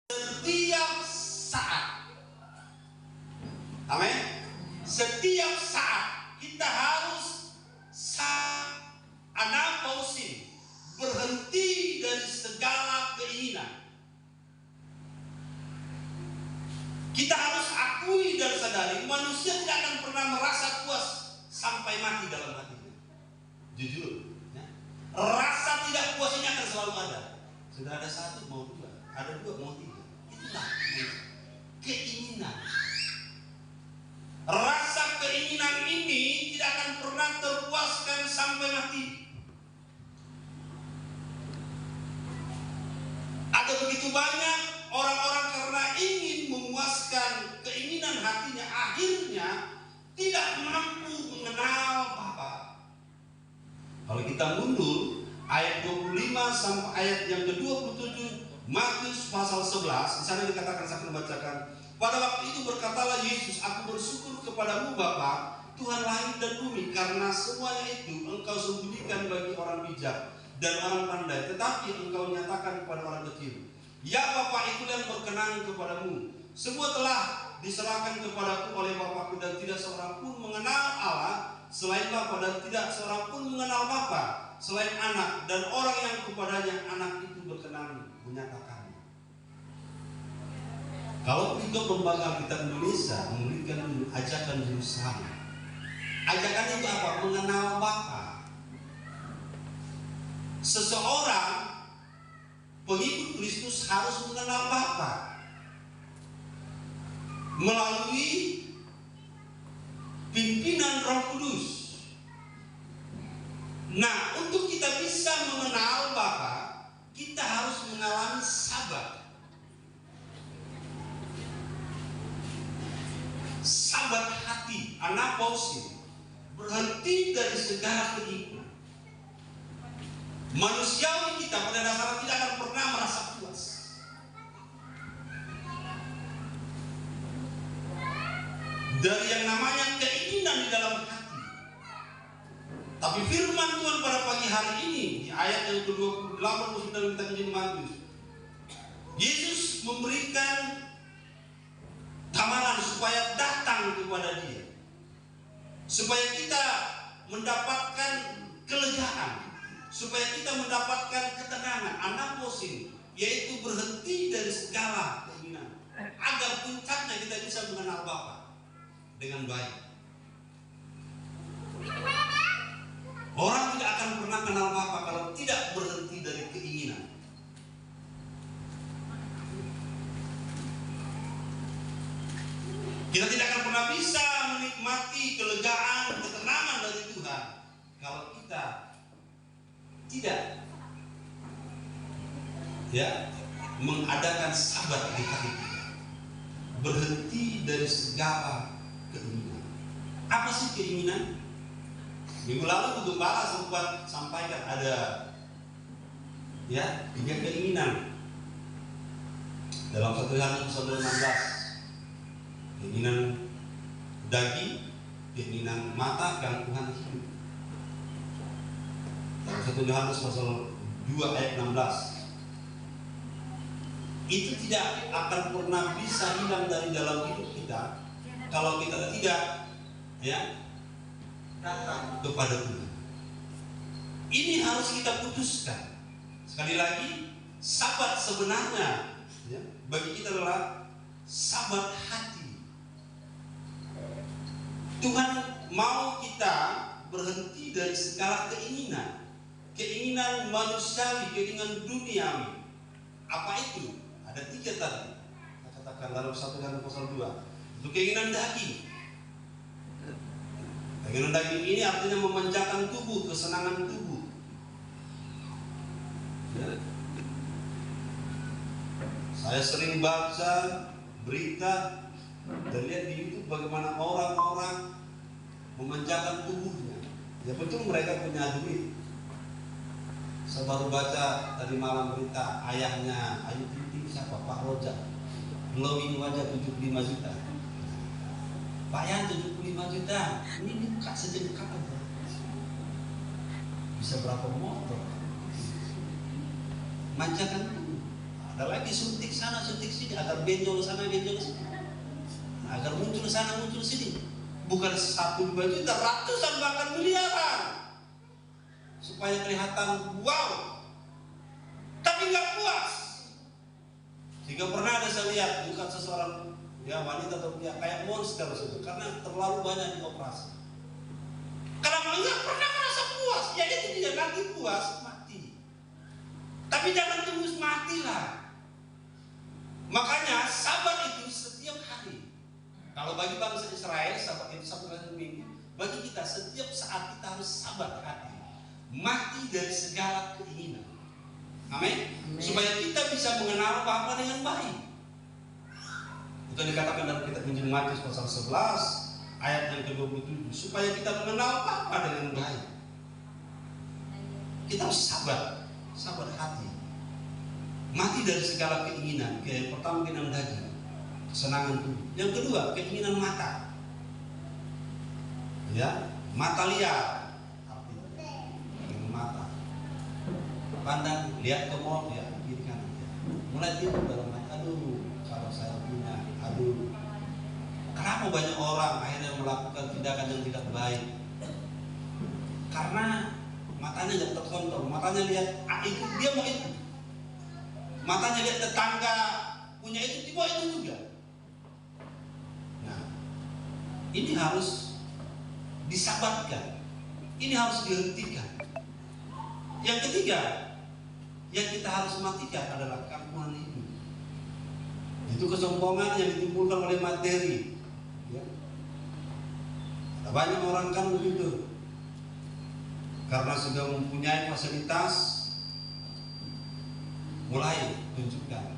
setiap saat. Amin. Setiap saat kita harus anapausin, berhenti dari segala keinginan. Kita harus akui dan sadari manusia tidak akan pernah merasa puas sampai mati dalam hatinya. Jujur, ya. Rasa tidak puas ini akan selalu ada. Sudah ada satu mau dua, ada dua mau tiga. Itulah keinginan. Rasa keinginan ini tidak akan pernah terpuaskan sampai mati. Ada begitu banyak orang-orang karena ingin memuaskan keinginan hatinya, akhirnya tidak mampu mengenal Bapa. Kalau kita mundur ayat 25 sampai ayat yang ke-27 Matius pasal 11, di sana dikatakan, saya akan membacakan. Pada waktu itu berkatalah Yesus, aku bersyukur kepadamu Bapa, Tuhan langit dan bumi, karena semuanya itu engkau sembunyikan bagi orang bijak dan orang pandai, tetapi engkau nyatakan kepada orang kecil. Ya Bapa, itulah yang berkenan kepadamu. Semua telah diserahkan kepadaku oleh Bapakku, dan tidak seorang pun mengenal Allah selain Bapa, dan tidak seorang pun mengenal Bapa selain Anak, dan orang yang kepadanya Anak itu berkenan menyatakannya. Kalau untuk lembaga kita Indonesia memberikan ajakan yang sama. Ajakan itu apa? Mengenal Bapa. Seseorang pengikut Kristus harus mengenal Bapa melalui pimpinan Roh Kudus. Nah, untuk kita bisa mengenal Bapa, kita harus mengalami sabat. Sabat hati, anapausin, berhenti dari segala keinginan. Manusiawi kita pada dasarnya tidak akan pernah merasa puas. Dari yang namanya keinginan di dalam hati. Tapi firman Tuhan pada pagi hari ini di ayat yang ke-28 kita menjadi Matius, Yesus memberikan tawaran supaya datang kepada Dia, supaya kita mendapatkan kelegaan, supaya kita mendapatkan ketenangan, anaposin, yaitu berhenti dari segala keinginan, agar puncaknya kita bisa mengenal Bapa dengan baik. Orang tidak akan pernah kenal Bapa kalau tidak berhenti dari keinginan. Kita tidak akan pernah bisa menikmati kelegaan, ketenangan dari Tuhan kalau kita tidak mengadakan sabat di hati kita, berhenti dari segala keinginan. Apa sih keinginan? Minggu lalu Bu Gembala sempat sampaikan ada 3 keinginan dalam 1 Yohanes 16. Keinginan daging, keinginan mata, gangguan hidup. Dalam 1 Yohanes pasal 2 ayat 16. Itu tidak akan pernah bisa hilang dari dalam hidup kita kalau kita tidak datang kepada Tuhan. Ini harus kita putuskan. Sekali lagi, sabat sebenarnya bagi kita adalah sabat hati. Tuhan mau kita berhenti dari segala keinginan, keinginan manusiawi, keinginan duniawi. Apa itu? Ada 3 tadi. Kita katakan dalam 1 Yohanes pasal 2. Itu keinginan daging. Keinginan daging ini artinya memanjakan tubuh, kesenangan tubuh. Saya sering baca berita dan lihat di YouTube bagaimana orang-orang memanjakan tubuhnya. Ya betul mereka punya duit. Saya baru baca tadi malam berita ayahnya Ayu Ting Ting, siapa? Pak Roja, glowing wajah 75 juta. Pak Yan 75 juta. Ini buka sejengkal aja. Bisa berapa motor? Manjakan tubuh. Ada lagi suntik sana, suntik sini. agar benjol sana, benjol sini, agar muncul sana, muncul sini. Bukan 1-2 juta, ratusan bahkan miliaran, supaya kelihatan wow. Tapi nggak puas. Jika pernah ada saya lihat bukan seseorang ya wanita atau pria kayak monster itu karena terlalu banyak dioperasi. Karena nggak pernah merasa puas, ya itu dia nanti puas mati. Tapi jangan terus matilah. Makanya sabar itu setiap hari. Kalau bagi bangsa Israel sabar itu 1 kali seminggu. Bagi kita setiap saat kita harus sabar hati, mati dari segala keinginan. Amin. Supaya kita bisa mengenal Bapa dengan baik. Itu dikatakan dalam kitab Injil Matius pasal 11 ayat yang ke-27, supaya kita mengenal Bapa dengan baik. Kita harus sabar, sabar hati. Mati dari segala keinginan. Yang pertama keinginan daging, kesenangan tubuh. Yang kedua keinginan mata. Ya, mata liar. Keinginan mata. Pandang, lihat ke mall, ya kiri kanan. Ya. Mulai timbul dalam hati, aduh, kalau saya punya, aduh. Kenapa banyak orang akhirnya melakukan tindakan yang tidak baik? Karena matanya nggak terkontrol, matanya lihat itu dia mau itu, matanya lihat tetangga punya itu, dia mau itu juga. Nah, ini harus disabarkan, ini harus dihentikan. Yang ketiga, yang kita harus matikan adalah kampungan hidup. Itu kesombongan yang ditimbulkan oleh materi. Ya. Banyak orang kan begitu. Karena sudah mempunyai fasilitas, mulai tunjukkan.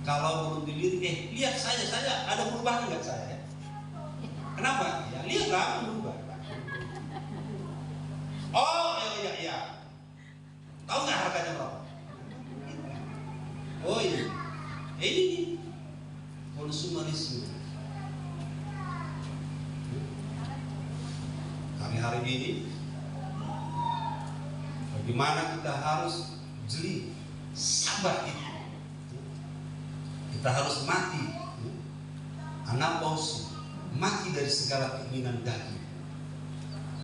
Kalau belum dilirik, lihat saya ada perubahan nggak saya? Kenapa? Ya lihatlah berubah. Oh iya. Tahu nggak harganya berapa? Oh iya. Ini konsumerisme. Hari ini bagaimana kita harus jeli, sabar itu. Kita harus mati, anapos, mati dari segala keinginan daging.